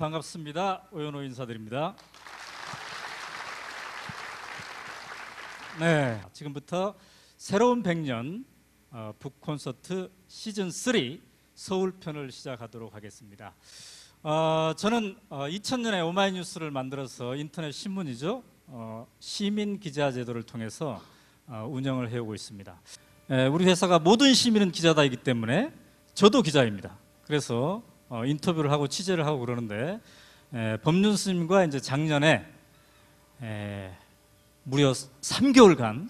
반갑습니다. 오연호 인사드립니다. 네, 지금부터 새로운 100년 북콘서트 시즌3 서울편을 시작하도록 하겠습니다. 저는 2000년에 오마이뉴스를 만들어서 인터넷 신문이죠. 시민 기자 제도를 통해서 운영을 해오고 있습니다. 우리 회사가 모든 시민은 기자다이기 때문에 저도 기자입니다. 그래서 인터뷰를 하고 취재를 하고 그러는데 법륜 스님과 이제 작년에 무려 3개월간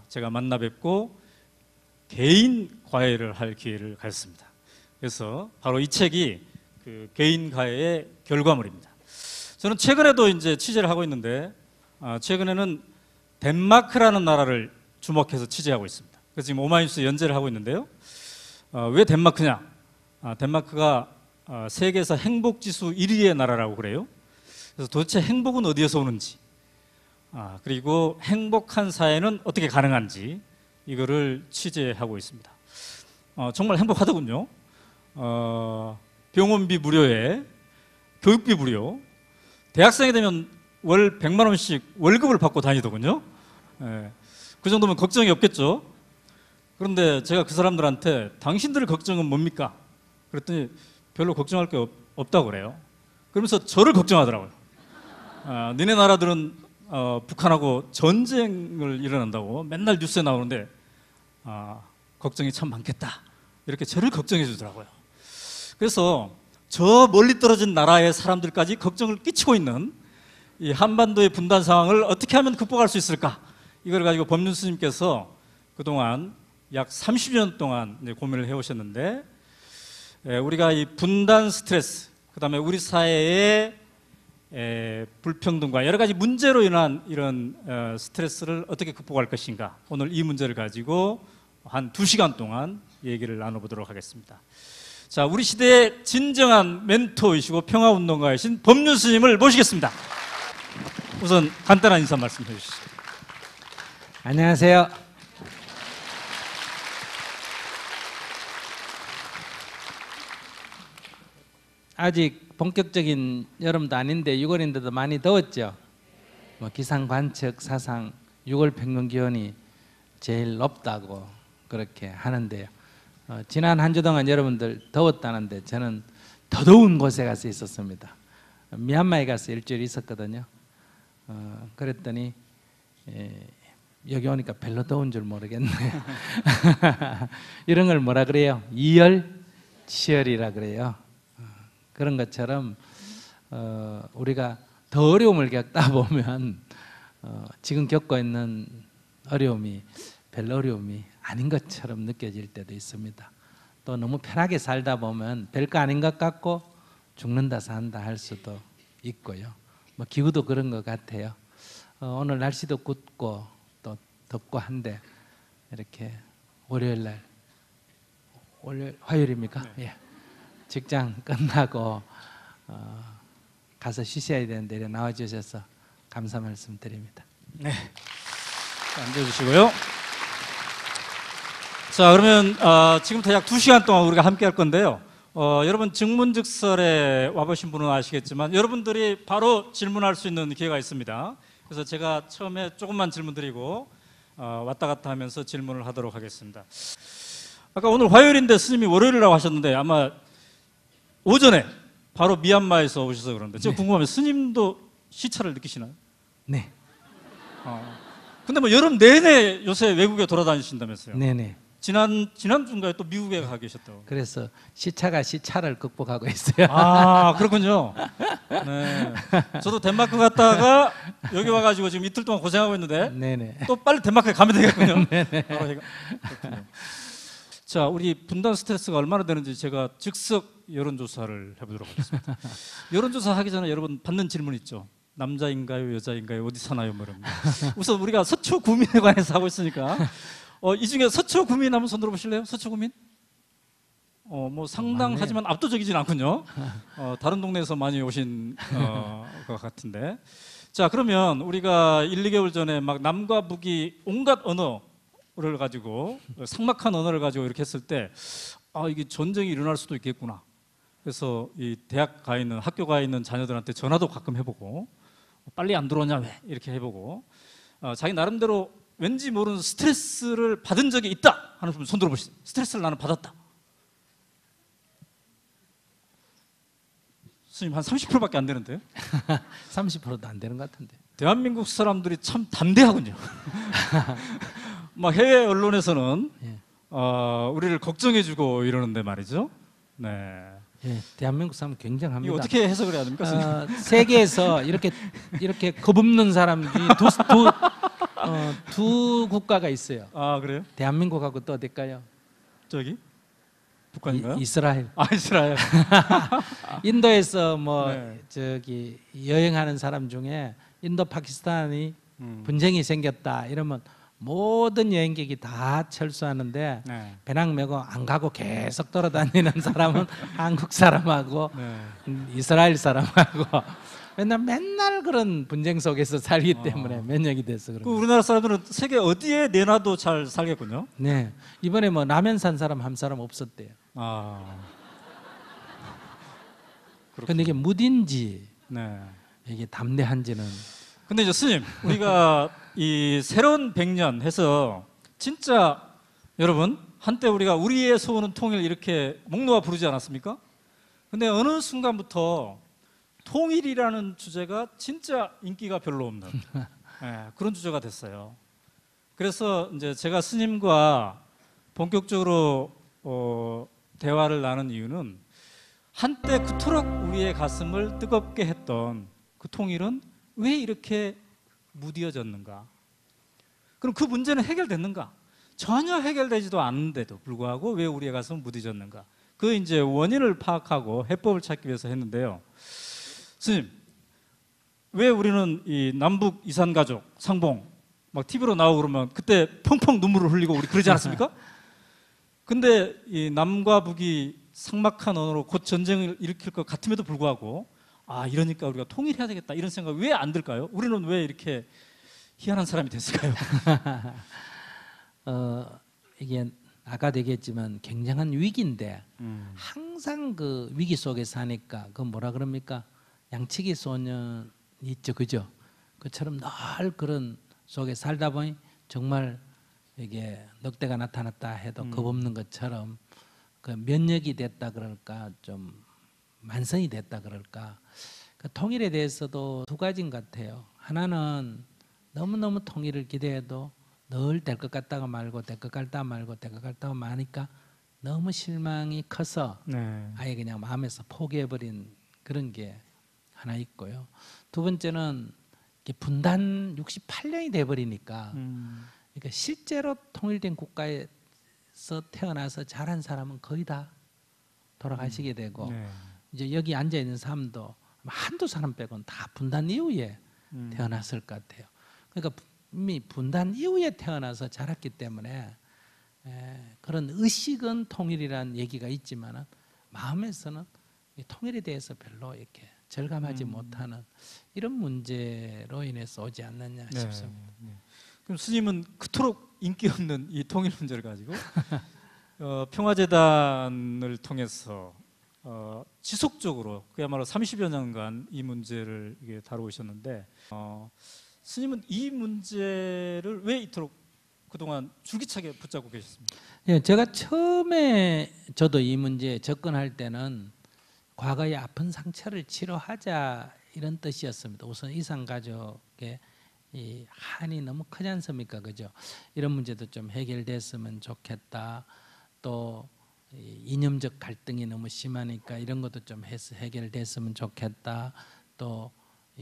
제가 만나 뵙고 개인 과외를 할 기회를 가졌습니다. 그래서 바로 이 책이 그 개인 과외의 결과물입니다. 저는 최근에도 이제 취재를 하고 있는데 최근에는 덴마크라는 나라를 주목해서 취재하고 있습니다. 그래서 지금 오마이뉴스 연재를 하고 있는데요. 왜 덴마크냐? 덴마크가 세계에서 행복지수 1위의 나라라고 그래요. 그래서 도대체 행복은 어디에서 오는지, 그리고 행복한 사회는 어떻게 가능한지 이거를 취재하고 있습니다. 정말 행복하더군요. 병원비 무료에 교육비 무료, 대학생이 되면 월 100만 원씩 월급을 받고 다니더군요. 그 정도면 걱정이 없겠죠. 그런데 제가 그 사람들한테 당신들 걱정은 뭡니까? 그랬더니 별로 걱정할 게 없다고 그래요. 그러면서 저를 걱정하더라고요. 니네 나라들은 북한하고 전쟁을 일어난다고 맨날 뉴스에 나오는데 걱정이 참 많겠다, 이렇게 저를 걱정해 주더라고요. 그래서 저 멀리 떨어진 나라의 사람들까지 걱정을 끼치고 있는 이 한반도의 분단 상황을 어떻게 하면 극복할 수 있을까, 이걸 가지고 법륜 스님께서 그동안 약 30년 동안 고민을 해오셨는데, 우리가 이 분단 스트레스, 그 다음에 우리 사회의 불평등과 여러 가지 문제로 인한 이런 스트레스를 어떻게 극복할 것인가, 오늘 이 문제를 가지고 한 2시간 동안 얘기를 나눠보도록 하겠습니다. 자, 우리 시대의 진정한 멘토이시고 평화운동가이신 법륜 스님을 모시겠습니다. 우선 간단한 인사 말씀해 주시죠. 안녕하세요. 아직 본격적인 여름도 아닌데 6월인데도 많이 더웠죠. 기상 관측 사상 6월 평균 기온이 제일 높다고 그렇게 하는데요. 지난 한 주 동안 여러분들 더웠다는데 저는 더 더운 곳에 가서 있었습니다. 미얀마에 가서 일주일 있었거든요. 그랬더니 여기 오니까 별로 더운 줄 모르겠네요. 이런 걸 뭐라 그래요? 이열치열이라 그래요. 그런 것처럼 우리가 더 어려움을 겪다 보면 지금 겪고 있는 어려움이 별 어려움이 아닌 것처럼 느껴질 때도 있습니다. 또 너무 편하게 살다 보면 별거 아닌 것 같고 죽는다 산다 할 수도 있고요. 기후도 그런 것 같아요. 오늘 날씨도 굽고 또 덥고 한데 이렇게 월요일 날, 화요일입니까? 네. 예. 직장 끝나고 가서 쉬셔야 되는데 이렇게 나와주셔서 감사 말씀드립니다. 네, 앉아주시고요. 자, 그러면 지금부터 약 2시간 동안 우리가 함께 할 건데요. 여러분 증문즉설에 와보신 분은 아시겠지만 여러분들이 바로 질문할 수 있는 기회가 있습니다. 그래서 제가 처음에 조금만 질문 드리고 왔다 갔다 하면서 질문을 하도록 하겠습니다. 아까 오늘 화요일인데 스님이 월요일이라고 하셨는데 아마 오전에 바로 미얀마에서 오셔서 그런데 제가 궁금하면 스님도 시차를 느끼시나요? 네. 근데 여름 내내 요새 외국에 돌아다니신다면서요? 네네. 지난주인가요? 또 미국에 가 계셨다고. 그래서 시차가 시차를 극복하고 있어요. 그렇군요. 네. 저도 덴마크 갔다가 여기 와가지고 지금 이틀 동안 고생하고 있는데 네네. 또 빨리 덴마크에 가면 되겠군요. 네네. 그렇군요. 자, 우리 분단 스트레스가 얼마나 되는지 제가 즉석 여론조사를 해보도록 하겠습니다. 여론조사 하기 전에 여러분 받는 질문 있죠? 남자인가요? 여자인가요? 어디 사나요? 우선 우리가 서초 구민에 관해서 하고 있으니까 이 중에 서초 구민 한번 손 들어보실래요? 서초 구민? 상당하지만 압도적이진 않군요. 다른 동네에서 많이 오신 것 같은데. 자, 그러면 우리가 1, 2개월 전에 막 남과 북이 온갖 언어를 가지고 삭막한 언어를 가지고 이렇게 했을 때 이게 전쟁이 일어날 수도 있겠구나. 그래서 이 대학 가 있는 학교 가 있는 자녀들한테 전화도 가끔 해보고 빨리 안 들어오냐 왜 이렇게 해보고 자기 나름대로 왠지 모르는 스트레스를 받은 적이 있다 하는 분 손 들어보시죠. 스트레스를 나는 받았다. 스님 한 30%밖에 안 되는데요. 30%도 안 되는 것 같은데. 대한민국 사람들이 참 담대하군요. 막 해외 언론에서는 예. 우리를 걱정해주고 이러는데 말이죠. 네. 예, 대한민국 사람 굉장합니다. 이거 어떻게 해석을 해야 됩니까, 스님? 세계에서 이렇게 겁없는 사람들이 두 국가가 있어요. 아 그래요? 대한민국하고 또 어딜까요? 저기 북한인가요? 이스라엘. 아 이스라엘. 인도에서 뭐 네. 저기 여행하는 사람 중에 인도 파키스탄이 분쟁이 생겼다 이러면 모든 여행객이 다 철수하는데 네. 배낭 메고 안 가고 계속 돌아다니는 사람은 한국 사람하고 네. 이스라엘 사람하고 맨날 그런 분쟁 속에서 살기 때문에 면역이 돼서 그런 그 거예요. 우리나라 사람들은 세계 어디에 내놔도 잘 살겠군요. 네, 이번에 뭐 라면 산 사람 한 사람 없었대요. 아. 근데 이게 무딘지 네. 이게 담대한지는 근데 이제 스님, 우리가 이 새로운 100년 해서 진짜 여러분 한때 우리가 우리의 소원은 통일 이렇게 목 놓아 부르지 않았습니까? 근데 어느 순간부터 통일이라는 주제가 진짜 인기가 별로 없는 그런 주제가 됐어요. 그래서 이제 제가 스님과 본격적으로 대화를 나눈 이유는 한때 그토록 우리의 가슴을 뜨겁게 했던 그 통일은 왜 이렇게 무뎌졌는가? 그럼 그 문제는 해결됐는가? 전혀 해결되지도 않는데도 불구하고 왜 우리의 가슴은 무뎌졌는가? 그 이제 원인을 파악하고 해법을 찾기 위해서 했는데요. 스님, 왜 우리는 이 남북 이산 가족 상봉 막 TV로 나오고 그러면 그때 펑펑 눈물을 흘리고 우리 그러지 않았습니까? 근데 이 남과 북이 삭막한 언어로 곧 전쟁을 일으킬 것 같음에도 불구하고 이러니까 우리가 통일해야 되겠다 이런 생각 왜 안 들까요? 우리는 왜 이렇게 희한한 사람이 됐을까요? 이게 아까도 얘기했지만 굉장한 위기인데 항상 그 위기 속에 사니까 그 뭐라 그럽니까? 양치기 소년 있죠, 그죠? 그처럼 늘 그런 속에 살다 보니 정말 이게 늑대가 나타났다 해도 겁없는 것처럼 그 면역이 됐다 그럴까 좀 만성이 됐다 그럴까 그 통일에 대해서도 두 가지인 것 같아요. 하나는 너무너무 통일을 기대해도 늘 될 것 같다가 말고 될 것 같다가 말고 될 것 같다가 마니까 너무 실망이 커서 네. 아예 그냥 마음에서 포기해버린 그런 게 하나 있고요. 두 번째는 이게 분단 68년이 돼버리니까 그러니까 실제로 통일된 국가에서 태어나서 자란 사람은 거의 다 돌아가시게 되고 네. 이제 여기 앉아 있는 사람도 한두 사람 빼고는 다 분단 이후에 태어났을 것 같아요. 그러니까 이미 분단 이후에 태어나서 자랐기 때문에 그런 의식은 통일이라는 얘기가 있지만 마음에서는 이 통일에 대해서 별로 이렇게 절감하지 못하는 이런 문제로 인해서 오지 않느냐 네. 싶습니다. 네. 그럼 스님은 그토록 인기 없는 이 통일 문제를 가지고 평화재단을 통해서 지속적으로 그야말로 30여 년간 이 문제를 이게 다루셨는데 스님은 이 문제를 왜 이토록 그동안 줄기차게 붙잡고 계셨습니까? 예, 제가 처음에 저도 이 문제에 접근할 때는 과거의 아픈 상처를 치료하자 이런 뜻이었습니다. 우선 이산 가족의 이 한이 너무 크지 않습니까, 그죠? 이런 문제도 좀 해결됐으면 좋겠다. 또 이념적 갈등이 너무 심하니까 이런 것도 좀 해결됐으면 좋겠다. 또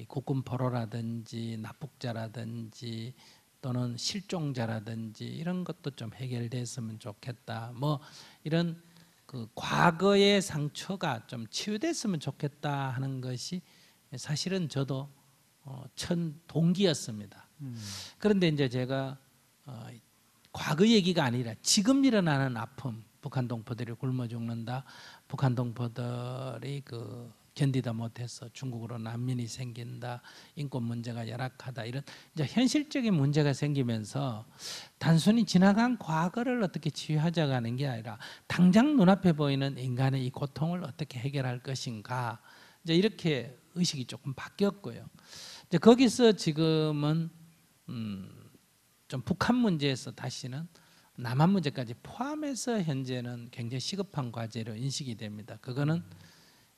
국군 포로라든지 납북자라든지 또는 실종자라든지 이런 것도 좀 해결됐으면 좋겠다. 뭐 이런 그 과거의 상처가 좀 치유됐으면 좋겠다 하는 것이 사실은 저도 천 동기였습니다. 그런데 이제 제가 과거 얘기가 아니라 지금 일어나는 아픔, 북한 동포들이 굶어 죽는다. 북한 동포들이 그 견디다 못해서 중국으로 난민이 생긴다, 인권 문제가 열악하다, 이런 이제 현실적인 문제가 생기면서 단순히 지나간 과거를 어떻게 치유하자고 하는 게 아니라 당장 눈앞에 보이는 인간의 이 고통을 어떻게 해결할 것인가, 이제 이렇게 의식이 조금 바뀌었고요. 이제 거기서 지금은 좀 북한 문제에서 다시는 남한 문제까지 포함해서 현재는 굉장히 시급한 과제로 인식이 됩니다. 그거는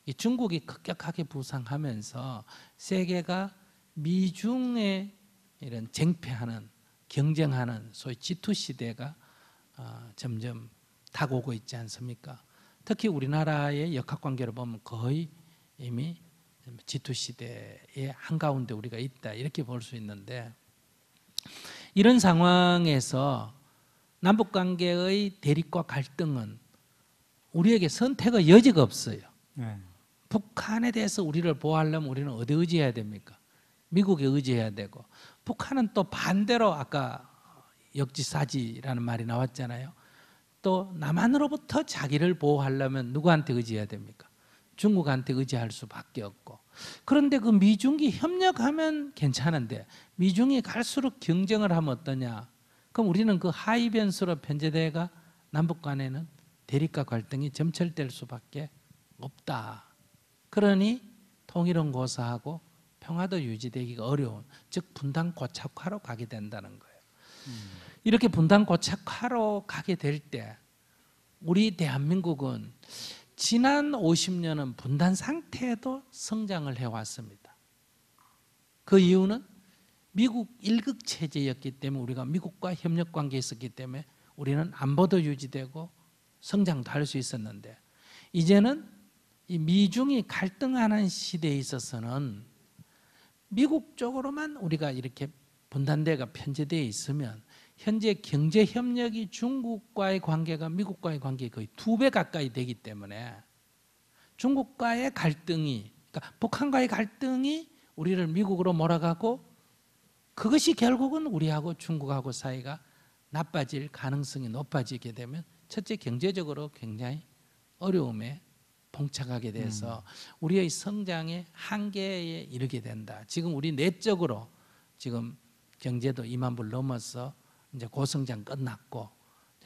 이 중국이 급격하게 부상하면서 세계가 미중의 이런 쟁패하는, 경쟁하는 소위 G2 시대가 점점 다가오고 있지 않습니까? 특히 우리나라의 역학관계를 보면 거의 이미 G2 시대의 한가운데 우리가 있다, 이렇게 볼 수 있는데, 이런 상황에서 남북관계의 대립과 갈등은 우리에게 선택의 여지가 없어요. 네. 북한에 대해서 우리를 보호하려면 우리는 어디 의지해야 됩니까? 미국에 의지해야 되고, 북한은 또 반대로 아까 역지사지라는 말이 나왔잖아요. 또 남한으로부터 자기를 보호하려면 누구한테 의지해야 됩니까? 중국한테 의지할 수밖에 없고. 그런데 그 미중이 협력하면 괜찮은데 미중이 갈수록 경쟁을 하면 어떠냐? 그럼 우리는 그 하위 변수로 편제대가 남북 간에는 대립과 갈등이 점철될 수밖에 없다. 그러니 통일은 고사하고 평화도 유지되기가 어려운, 즉 분단 고착화로 가게 된다는 거예요. 이렇게 분단 고착화로 가게 될 때 우리 대한민국은 지난 50년은 분단 상태에도 성장을 해왔습니다. 그 이유는 미국 일극 체제였기 때문에, 우리가 미국과 협력 관계에 있었기 때문에 우리는 안보도 유지되고 성장도 할 수 있었는데, 이제는 이 미중이 갈등하는 시대에 있어서는 미국 쪽으로만 우리가 이렇게 분단대가 편제되어 있으면 현재 경제 협력이 중국과의 관계가 미국과의 관계가 거의 2배 가까이 되기 때문에 중국과의 갈등이, 그러니까 북한과의 갈등이 우리를 미국으로 몰아가고, 그것이 결국은 우리하고 중국하고 사이가 나빠질 가능성이 높아지게 되면 첫째, 경제적으로 굉장히 어려움에 봉착하게 돼서 우리의 성장의 한계에 이르게 된다. 지금 우리 내적으로 지금 경제도 2만 불 넘어서 이제 고성장 끝났고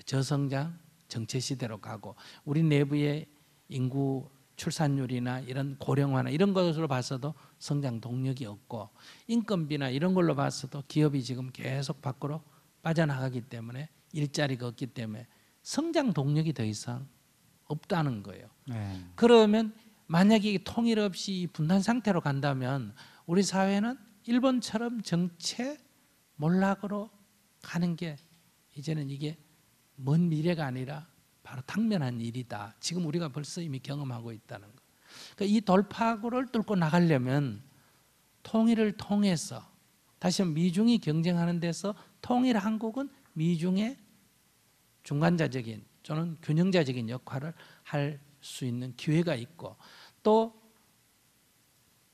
저성장 정체 시대로 가고, 우리 내부의 인구 출산율이나 이런 고령화나 이런 것으로 봐서도 성장 동력이 없고, 인건비나 이런 걸로 봐서도 기업이 지금 계속 밖으로 빠져나가기 때문에 일자리가 없기 때문에 성장 동력이 더 이상 없다는 거예요. 네. 그러면 만약에 통일 없이 분단 상태로 간다면 우리 사회는 일본처럼 정체 몰락으로 가는 게 이제는 이게 먼 미래가 아니라 바로 당면한 일이다. 지금 우리가 벌써 이미 경험하고 있다는 거. 그러니까 이 돌파구를 뚫고 나가려면 통일을 통해서, 다시 한번 미중이 경쟁하는 데서 통일 한국은 미중의 중간자적인 또는 균형자적인 역할을 할 수 있는 기회가 있고, 또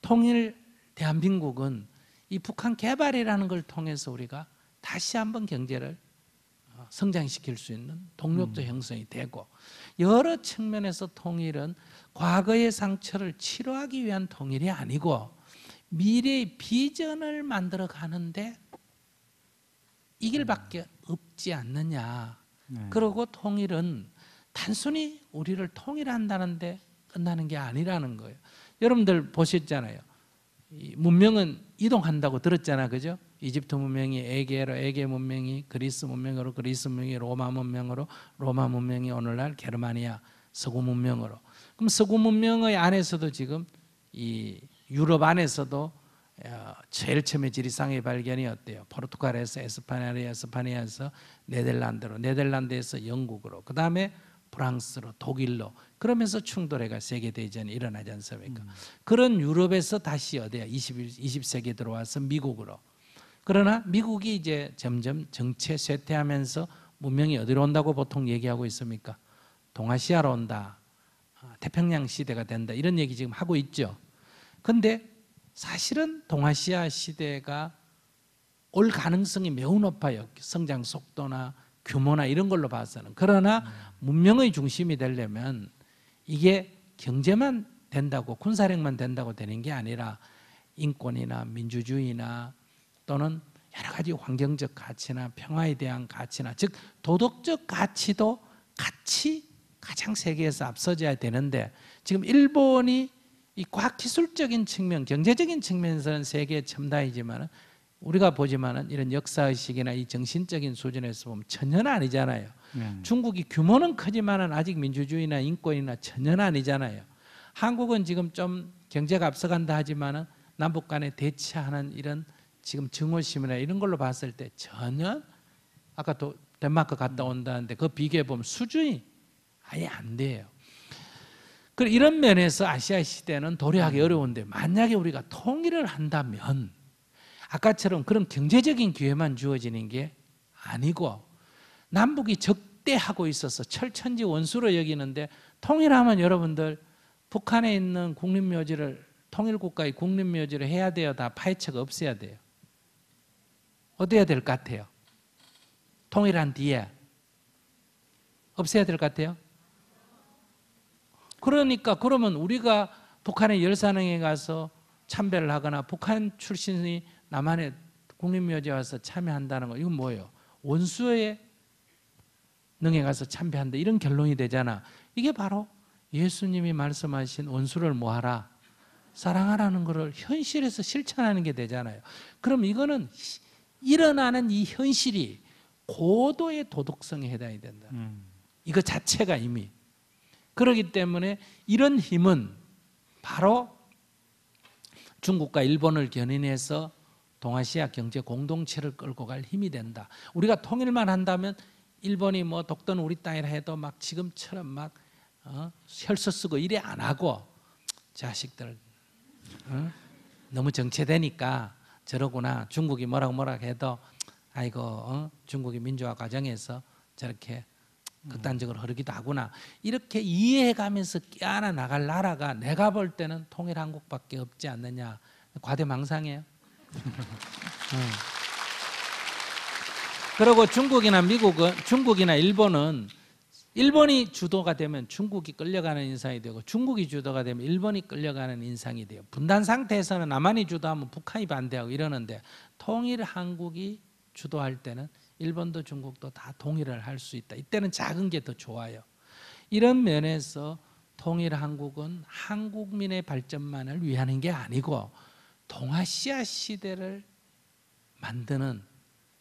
통일 대한민국은 이 북한 개발이라는 걸 통해서 우리가 다시 한번 경제를 성장시킬 수 있는 동력도 형성이 되고, 여러 측면에서 통일은 과거의 상처를 치료하기 위한 통일이 아니고 미래의 비전을 만들어 가는데 이 길밖에 없지 않느냐. 그리고 통일은 단순히 우리를 통일한다는데 끝나는 게 아니라는 거예요. 여러분들 보셨잖아요. 이 문명은 이동한다고 들었잖아요, 그죠? 이집트 문명이 에게로, 에게 문명이 그리스 문명으로, 그리스 문명이 로마 문명으로, 로마 문명이 오늘날 게르마니아 서구 문명으로. 그럼 서구 문명의 안에서도 지금 이 유럽 안에서도 제일 처음에 지리상의 발견이 어때요? 포르투갈에서 에스파냐에서 네덜란드로, 네덜란드에서 영국으로, 그 다음에 프랑스로, 독일로, 그러면서 충돌해가 세계대전이 일어나지 않습니까? 그런 유럽에서 다시 어디야? 20세기에 들어와서 미국으로. 그러나 미국이 이제 점점 정체 쇠퇴하면서 문명이 어디로 온다고 보통 얘기하고 있습니까? 동아시아로 온다, 태평양 시대가 된다, 이런 얘기 지금 하고 있죠. 근데 사실은 동아시아 시대가 올 가능성이 매우 높아요. 성장 속도나 규모나 이런 걸로 봐서는. 그러나 문명의 중심이 되려면 이게 경제만 된다고, 군사력만 된다고 되는 게 아니라 인권이나 민주주의나 또는 여러 가지 환경적 가치나 평화에 대한 가치나, 즉 도덕적 가치도 같이 가장 세계에서 앞서져야 되는데, 지금 일본이 이 과학기술적인 측면, 경제적인 측면에서는 세계 첨단이지만 우리가 보지만은 이런 역사의식이나 이 정신적인 수준에서 보면 전혀 아니잖아요. 중국이 규모는 크지만은 아직 민주주의나 인권이나 전혀 아니잖아요. 한국은 지금 좀 경제가 앞서간다 하지만은 남북 간에 대치하는 이런 지금 증오심이나 이런 걸로 봤을 때 전혀, 아까 또 덴마크 갔다 온다는데 그 비교해 보면 수준이 아예 안 돼요. 그리고 이런 면에서 아시아 시대는 도래하기 어려운데, 만약에 우리가 통일을 한다면 아까처럼 그런 경제적인 기회만 주어지는 게 아니고, 남북이 적대하고 있어서 철천지 원수로 여기는데, 통일하면 여러분들 북한에 있는 국립묘지를, 통일국가의 국립묘지를 해야 돼요? 다 파헤쳐가 없애야 돼요? 어때야 될 것 같아요? 통일한 뒤에 없애야 될 것 같아요? 그러니까 그러면 우리가 북한의 열산항에 가서 참배를 하거나 북한 출신이 남한의 국립묘지에 와서 참여한다는 거, 이건 뭐예요? 원수의 능에 가서 참배한다, 이런 결론이 되잖아. 이게 바로 예수님이 말씀하신 원수를 뭐하라? 사랑하라는 것을 현실에서 실천하는 게 되잖아요. 그럼 이거는 일어나는 이 현실이 고도의 도덕성에 해당이 된다. 이거 자체가 이미. 그렇기 때문에 이런 힘은 바로 중국과 일본을 견인해서 동아시아 경제 공동체를 끌고 갈 힘이 된다. 우리가 통일만 한다면 일본이 뭐 독도는 우리 땅이라 해도 막 지금처럼 막 혈서 쓰고 이래 안 하고, 자식들 너무 정체되니까 저러구나, 중국이 뭐라고 해도 아이고 중국이 민주화 과정에서 저렇게 극단적으로 흐르기도 하구나, 이렇게 이해해가면서 끼안아 나갈 나라가 내가 볼 때는 통일한국밖에 없지 않느냐. 과대망상이에요. 그리고 중국이나 미국은, 중국이나 일본은 일본이 주도가 되면 중국이 끌려가는 인상이 되고, 중국이 주도가 되면 일본이 끌려가는 인상이 돼요. 분단 상태에서는 남한이 주도하면 북한이 반대하고 이러는데, 통일 한국이 주도할 때는 일본도 중국도 다 통일을 할 수 있다. 이때는 작은 게 더 좋아요. 이런 면에서 통일 한국은 한국민의 발전만을 위하는 게 아니고 동아시아 시대를 만드는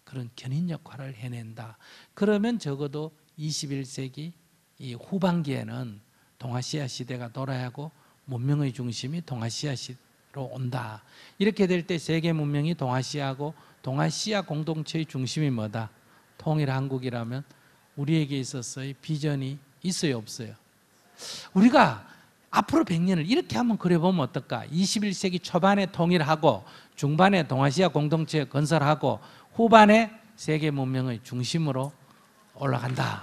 그런 견인 역할을 해낸다. 그러면 적어도 21세기 이 후반기에는 동아시아 시대가 돌아야하고 문명의 중심이 동아시아로 온다. 이렇게 될 때 세계 문명이 동아시아고, 동아시아 공동체의 중심이 뭐다? 통일 한국이라면 우리에게 있어서의 비전이 있어요, 없어요? 우리가 앞으로 100년을 이렇게 한번 그려보면 어떨까? 21세기 초반에 통일하고, 중반에 동아시아 공동체 건설하고, 후반에 세계 문명의 중심으로 올라간다.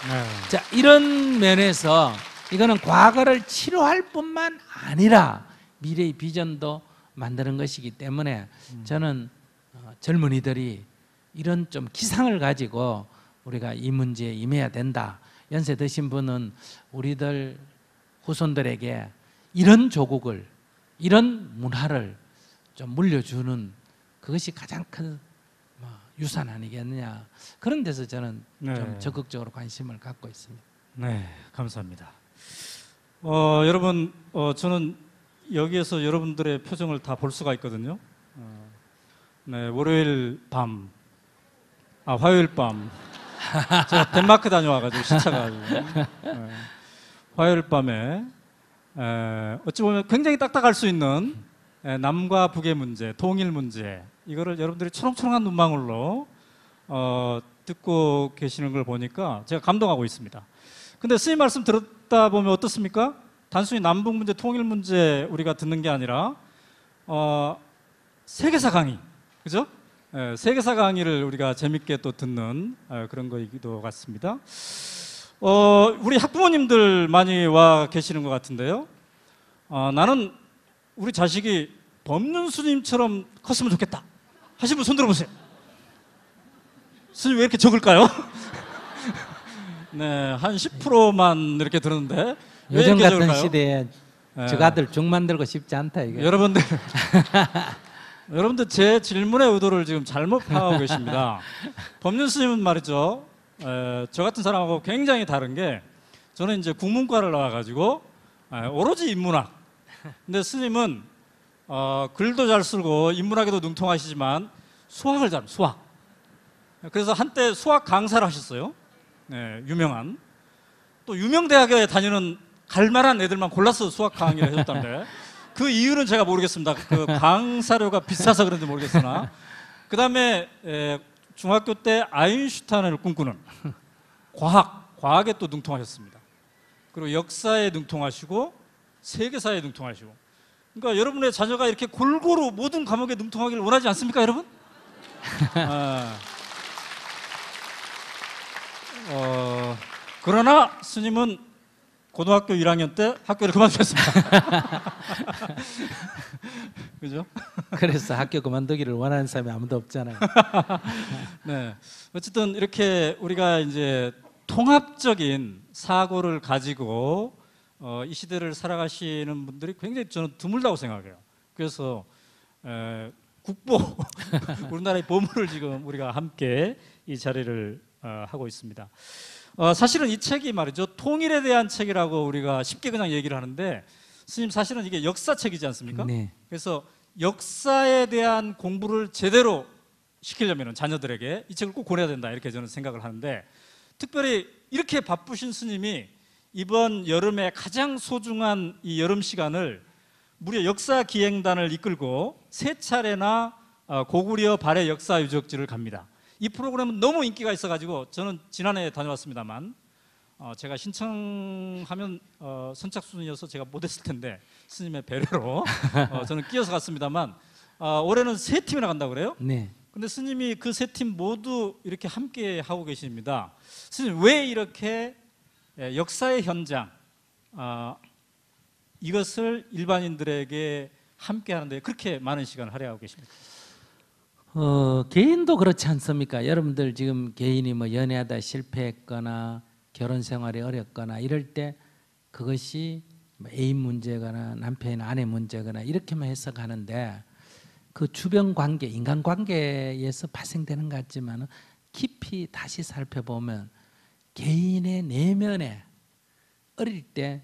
네. 자, 이런 면에서 이거는 과거를 치료할 뿐만 아니라 미래의 비전도 만드는 것이기 때문에 저는 젊은이들이 이런 좀 기상을 가지고 우리가 이 문제에 임해야 된다. 연세 드신 분은 우리들 후손들에게 이런 조국을, 이런 문화를 좀 물려주는 그것이 가장 큰 유산 아니겠느냐. 그런 데서 저는 좀 적극적으로 관심을 갖고 있습니다. 네, 감사합니다. 여러분, 저는 여기에서 여러분들의 표정을 다 볼 수가 있거든요. 네, 월요일 밤, 화요일 밤, 제가 덴마크 다녀와가지고 시차가 네, 화요일 밤에 어찌 보면 굉장히 딱딱할 수 있는 남과 북의 문제, 통일 문제, 이거를 여러분들이 초롱초롱한 눈망울로 듣고 계시는 걸 보니까 제가 감동하고 있습니다. 근데 스님 말씀 들었다 보면 어떻습니까? 단순히 남북 문제, 통일 문제 우리가 듣는 게 아니라 세계사 강의, 그죠? 세계사 강의를 우리가 재밌게 또 듣는 그런 거이기도 같습니다. 우리 학부모님들 많이 와 계시는 것 같은데요. 나는 우리 자식이 법륜 스님처럼 컸으면 좋겠다 하신 분 손 들어보세요. 스님 왜 이렇게 적을까요? 네, 한 10%만 이렇게 들었는데 왜 요즘 이렇게 같은 적을까요? 시대에 예. 저 아들 죽 만들고 싶지 않다 이게. 여러분들 여러분들 제 질문의 의도를 지금 잘못 파악하고 계십니다. 법륜 스님은 말이죠. 저 같은 사람하고 굉장히 다른 게 저는 이제 국문과를 나와가지고 오로지 인문학. 근데 스님은 글도 잘 쓰고 인문학에도 능통하시지만 수학을 잘 수학. 그래서 한때 수학 강사를 하셨어요. 네, 유명한. 또 유명 대학에 다니는 갈만한 애들만 골라서 수학 강의를 해줬다는데 그 이유는 제가 모르겠습니다. 그 강사료가 비싸서 그런지 모르겠으나 그 다음에 중학교 때 아인슈타인을 꿈꾸는 과학에 또 능통하셨습니다. 그리고 역사에 능통하시고 세계사에 능통하시고 그러니까 여러분의 자녀가 이렇게 골고루 모든 과목에 능통하기를 원하지 않습니까, 여러분? 그러나 스님은 고등학교 1학년 때 학교를 그만두셨습니다. 그죠? 그래서 학교 그만두기를 원하는 사람이 아무도 없잖아요. 네. 어쨌든 이렇게 우리가 이제 통합적인 사고를 가지고 이 시대를 살아가시는 분들이 굉장히 저는 드물다고 생각해요. 그래서 국보 우리나라의 보물을 지금 우리가 함께 이 자리를 하고 있습니다. 사실은 이 책이 말이죠, 통일에 대한 책이라고 우리가 쉽게 그냥 얘기를 하는데 스님 사실은 이게 역사책이지 않습니까? 네. 그래서 역사에 대한 공부를 제대로 시키려면 자녀들에게 이 책을 꼭 권해야 된다 이렇게 저는 생각을 하는데 특별히 이렇게 바쁘신 스님이 이번 여름에 가장 소중한 이 여름 시간을 무려 역사 기행단을 이끌고 3차례나 고구려 발해 역사 유적지를 갑니다. 이 프로그램은 너무 인기가 있어가지고 저는 지난해 다녀왔습니다만 제가 신청하면 선착순이어서 제가 못했을 텐데 스님의 배려로 저는 끼어서 갔습니다만 올해는 3팀이나 간다고 그래요? 네. 근데 스님이 그 3팀 모두 이렇게 함께 하고 계십니다. 스님 왜 이렇게 역사의 현장 이것을 일반인들에게 함께 하는데 그렇게 많은 시간을 할애하고 계십니까? 개인도 그렇지 않습니까? 여러분들 지금 개인이 뭐 연애하다 실패했거나 결혼 생활이 어렵거나 이럴 때 그것이 뭐 애인 문제거나 남편 아내 문제거나 이렇게만 해석하는데 그 주변 관계, 인간 관계에서 발생되는 것 같지만 깊이 다시 살펴보면 개인의 내면에 어릴 때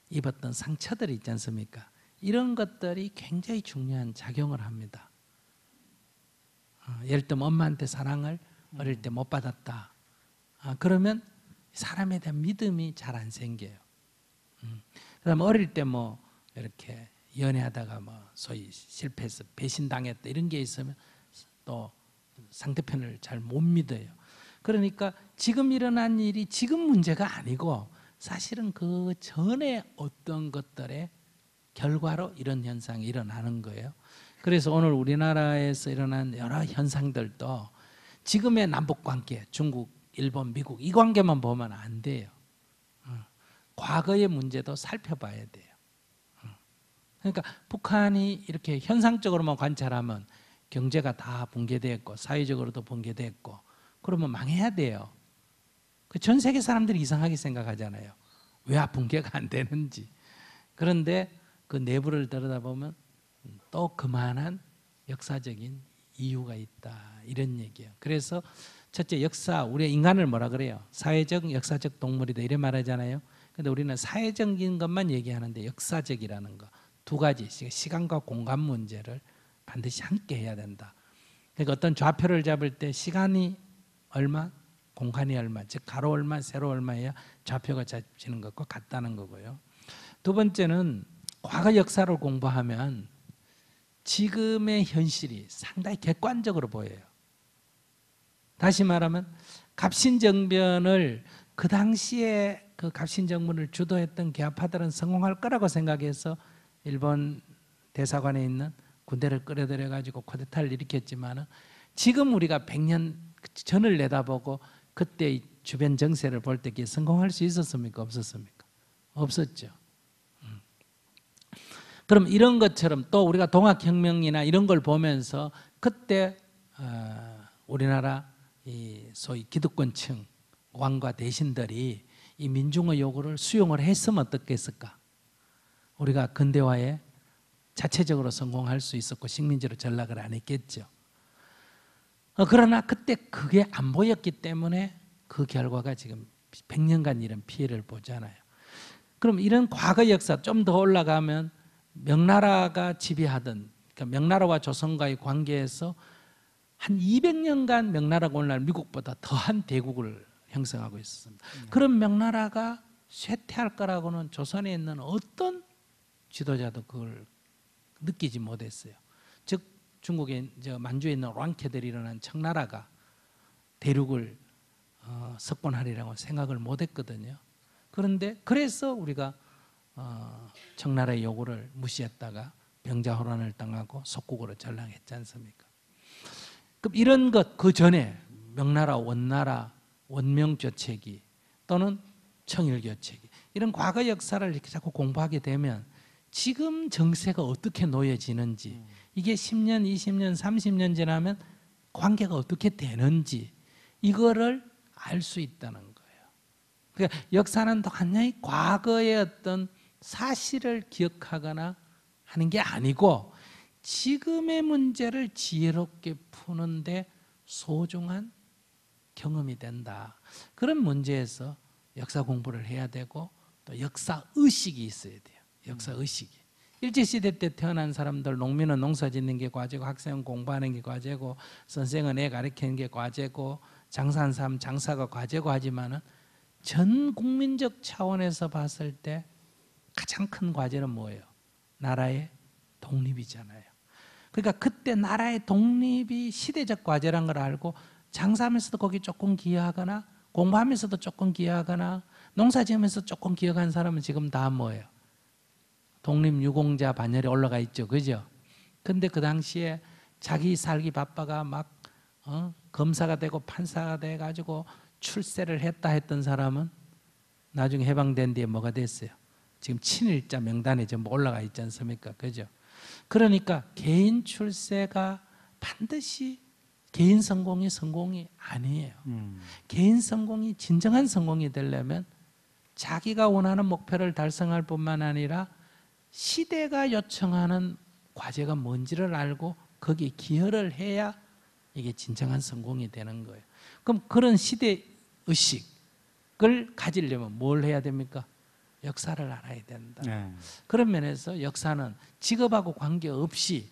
입었던 상처들이 있지 않습니까? 이런 것들이 굉장히 중요한 작용을 합니다. 예를 들면 엄마한테 사랑을 어릴 때 못 받았다. 그러면 사람에 대한 믿음이 잘 안 생겨요. 그다음에 어릴 때 뭐 이렇게 연애하다가 뭐 소위 실패해서 배신당했다 이런 게 있으면 또 상대편을 잘 못 믿어요. 그러니까 지금 일어난 일이 지금 문제가 아니고 사실은 그 전에 어떤 것들의 결과로 이런 현상이 일어나는 거예요. 그래서 오늘 우리나라에서 일어난 여러 현상들도 지금의 남북관계, 중국, 일본, 미국 이 관계만 보면 안 돼요. 과거의 문제도 살펴봐야 돼요. 그러니까 북한이 이렇게 현상적으로만 관찰하면 경제가 다 붕괴됐고 사회적으로도 붕괴됐고 그러면 망해야 돼요. 그 전 세계 사람들이 이상하게 생각하잖아요. 왜 붕괴가 안 되는지. 그런데 그 내부를 들여다보면 또 그만한 역사적인 이유가 있다 이런 얘기예요. 그래서 첫째 역사, 우리 인간을 뭐라 그래요? 사회적, 역사적 동물이다 이래 말하잖아요. 근데 우리는 사회적인 것만 얘기하는데 역사적이라는 거 두 가지, 시간과 공간 문제를 반드시 함께 해야 된다. 그러니까 어떤 좌표를 잡을 때 시간이 얼마, 공간이 얼마, 즉 가로 얼마, 세로 얼마여야 좌표가 잡히는 것과 같다는 거고요. 두 번째는 과거 역사를 공부하면 지금의 현실이 상당히 객관적으로 보여요. 다시 말하면 갑신정변을 그 당시에 그 갑신정변을 주도했던 계파들은 성공할 거라고 생각해서 일본 대사관에 있는 군대를 끌어들여 가지고 쿠데타를 일으켰지만 지금 우리가 100년 전을 내다보고 그때 주변 정세를 볼 때 성공할 수 있었습니까? 없었습니까? 없었죠. 그럼 이런 것처럼 또 우리가 동학혁명이나 이런 걸 보면서 그때 우리나라 이 소위 기득권층 왕과 대신들이 이 민중의 요구를 수용을 했으면 어떻겠을까? 우리가 근대화에 자체적으로 성공할 수 있었고 식민지로 전락을 안 했겠죠. 그러나 그때 그게 안 보였기 때문에 그 결과가 지금 100년간 이런 피해를 보잖아요. 그럼 이런 과거 역사 좀 더 올라가면 명나라가 지배하던, 그러니까 명나라와 조선과의 관계에서 한 200년간 명나라가 오늘날 미국보다 더한 대국을 형성하고 있었습니다. 그런 명나라가 쇠퇴할 거라고는 조선에 있는 어떤 지도자도 그걸 느끼지 못했어요. 즉 중국의 만주에 있는 랑캐들이라는 청나라가 대륙을 석권하리라고 생각을 못했거든요. 그런데 그래서 우리가 청나라의 요구를 무시했다가 병자호란을 당하고 속국으로 전락했지 않습니까? 그럼 이런 것 그 전에 명나라, 원나라, 원명조체기 또는 청일교체기 이런 과거 역사를 이렇게 자꾸 공부하게 되면 지금 정세가 어떻게 놓여지는지 이게 10년, 20년, 30년 지나면 관계가 어떻게 되는지 이거를 알 수 있다는 거예요. 그러니까 역사는 완전히 과거의 어떤 사실을 기억하거나 하는 게 아니고 지금의 문제를 지혜롭게 푸는데 소중한 경험이 된다. 그런 문제에서 역사 공부를 해야 되고 또 역사 의식이 있어야 돼요. 역사 의식이. 일제시대 때 태어난 사람들, 농민은 농사 짓는 게 과제고 학생은 공부하는 게 과제고 선생은 애 가르치는 게 과제고 장사하는 사람 장사가 과제고 하지만은 전 국민적 차원에서 봤을 때 가장 큰 과제는 뭐예요? 나라의 독립이잖아요. 그러니까 그때 나라의 독립이 시대적 과제란 걸 알고 장사하면서도 거기 조금 기여하거나 공부하면서도 조금 기여하거나 농사 지으면서 조금 기여한 사람은 지금 다 뭐예요? 독립유공자 반열에 올라가 있죠. 그죠? 근데 그 당시에 자기 살기 바빠가 막 검사가 되고 판사가 돼가지고 출세를 했다 했던 사람은 나중에 해방된 뒤에 뭐가 됐어요? 지금 친일자 명단에 전부 올라가 있지 않습니까? 그죠? 그러니까 개인 출세가 반드시 개인 성공이 아니에요. 개인 성공이 진정한 성공이 되려면 자기가 원하는 목표를 달성할 뿐만 아니라 시대가 요청하는 과제가 뭔지를 알고 거기에 기여를 해야 이게 진정한 성공이 되는 거예요. 그럼 그런 시대 의식을 가지려면 뭘 해야 됩니까? 역사를 알아야 된다. 네. 그런 면에서 역사는 직업하고 관계없이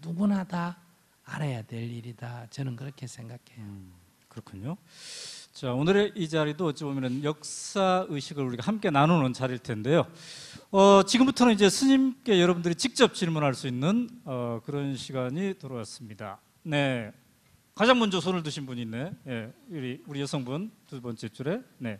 누구나 다 알아야 될 일이다. 저는 그렇게 생각해요. 그렇군요. 자, 오늘의 이 자리도 어찌 보면 역사 의식을 우리가 함께 나누는 자리일 텐데요. 지금부터는 이제 스님께 여러분들이 직접 질문할 수 있는 그런 시간이 돌아왔습니다. 네, 가장 먼저 손을 드신 분이 있네. 예, 우리 여성분 두 번째 줄에. 네.